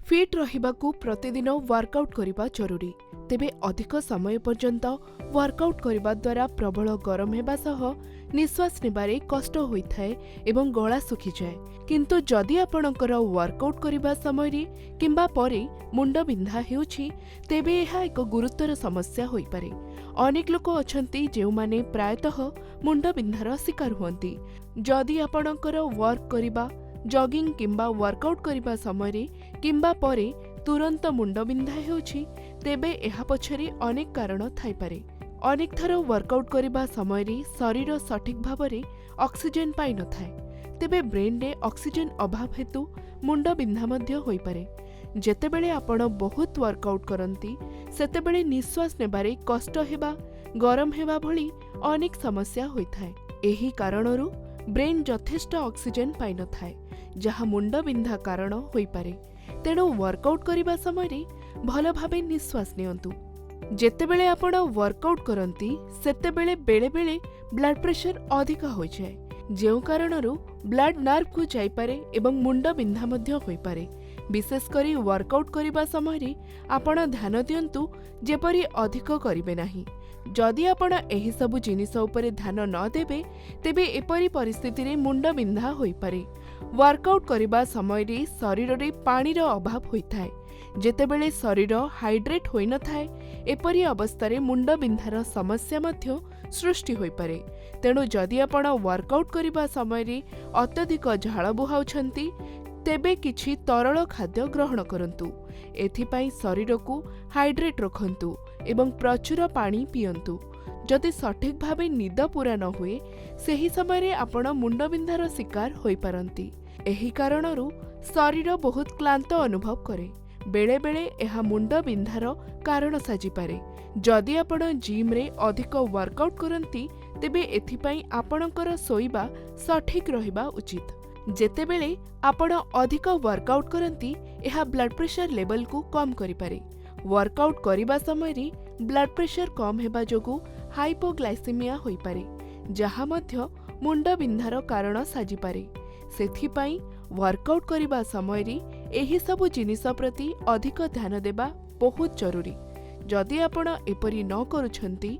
Fit रहिबाकू प्रतिदिन workout करबा जरूरी। तेबे अधिक समय पर्यंत वर्कआउट करबा द्वारा प्रबल गरम हेबा सह निश्वास नेबारे कष्ट होइथाए एवं गला सुखी जाए। किंतु जदि आपणकर वर्कआउट करबा समय रे किंबा परे मुंड बिंधा हेउछि तेबे एहा एक गुरुतर समस्या होई पारे। अनेक लोक अछंती जेउ माने प्रायतः मुंड बिंधार शिकार हुअंती। जदि आपणकर वर्क करबा जॉगिंग किंबा वर्कआउट करबा समय रे किंबा परे तुरंत मुंड बिंधा हेउछि तेबे एहा पछरे अनेक कारण थाई पारे। अनेक थर वर्कआउट करबा समय रे शरीर सठिक भाबरे ऑक्सीजन पाई न थाए। तेबे ब्रेन रे ऑक्सीजन अभाव हेतु मुंड बिंधा मध्य होई पारे। जेतेबेले आपण बहुत वर्कआउट करंती सेतेबेले निश्वास नेबारे कष्ट हेबा गरम हेबा भली अनेक समस्या होइथाए। एही कारणरू ब्रेन यथेष्ट ऑक्सीजन पाई न थाए जहा मुंड बिंधा कारण होई पारे। तेणु वर्कआउट करबा समय रे भल भाबे निश्वास नियंतु। जेतेबेले आपण वर्कआउट करंती सेतेबेले बेले बेले ब्लड प्रेशर अधिक होई जाए, जेउ कारणरू ब्लड नर्व को जाई पारे एवं मुंड बिंधा मध्य होई पारे। विशेष करी वर्कआउट करबा समय रे आपण ध्यान दियंतु जेपरि अधिक करिवे नाही। जदि आपण एही सबु जिनिस उपरे ध्यान न देबे तेबे एपरि परिस्थिति रे मुंड बिंधा होई पारे। वर्कआउट करबा समय रे शरीर रे पानी रो अभाव होइथाए। जेतेबेले शरीर हाइड्रेट होई न थाए एपरि अवस्था रे मुंड बिंधार समस्या मध्य सृष्टि होई पारे। तेणु जदि आपण वर्कआउट करबा समय रे अत्यधिक झाळ बुहाउछंती तेबे किछि तरल खाद्य ग्रहण करंतु। एथिपाई शरीर को हाइड्रेट रखंतु एवं प्रचुर पानी पियंतु। जदि सठिक भावे निद पूरा न हुए सेही समय रे आपण मुंड बिंधार शिकार होई पारंती। एही कारणरू शरीर बहुत क्लांत अनुभव करे। बेले बेले एहा मुंड बिंधार कारण साजी पारे। जदि आपण जिम रे अधिक वर्कआउट करंती तेबे एथिपाई आपणकर सोइबा सठिक रहिबा उचित। जेतेबेले आपण अधिक वर्कआउट करंती एहा ब्लड प्रेशर लेवल को कम करि पारे। वर्कआउट करिबा समय रे ब्लड प्रेशर कम हेबा जोगु हाइपोग्लाइसेमिया होई पारे, जहा मध्य मुंड बिंधार कारण साजी पारे। सेथिपाई वर्कआउट करिबा समय रे एही सबु जिनिस प्रति अधिक ध्यान देबा बहुत जरूरी। जदि आपण एपरि न करूछंती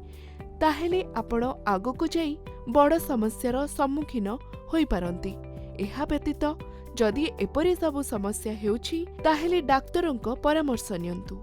ताहेले आपण आगको जाई बड़ समस्यार सम्मुखीन होई पारंती। एहा व्यतीत जदि एपरि सबु समस्या हेउछि ताहेले डाक्तरंक परामर्श नियंतु।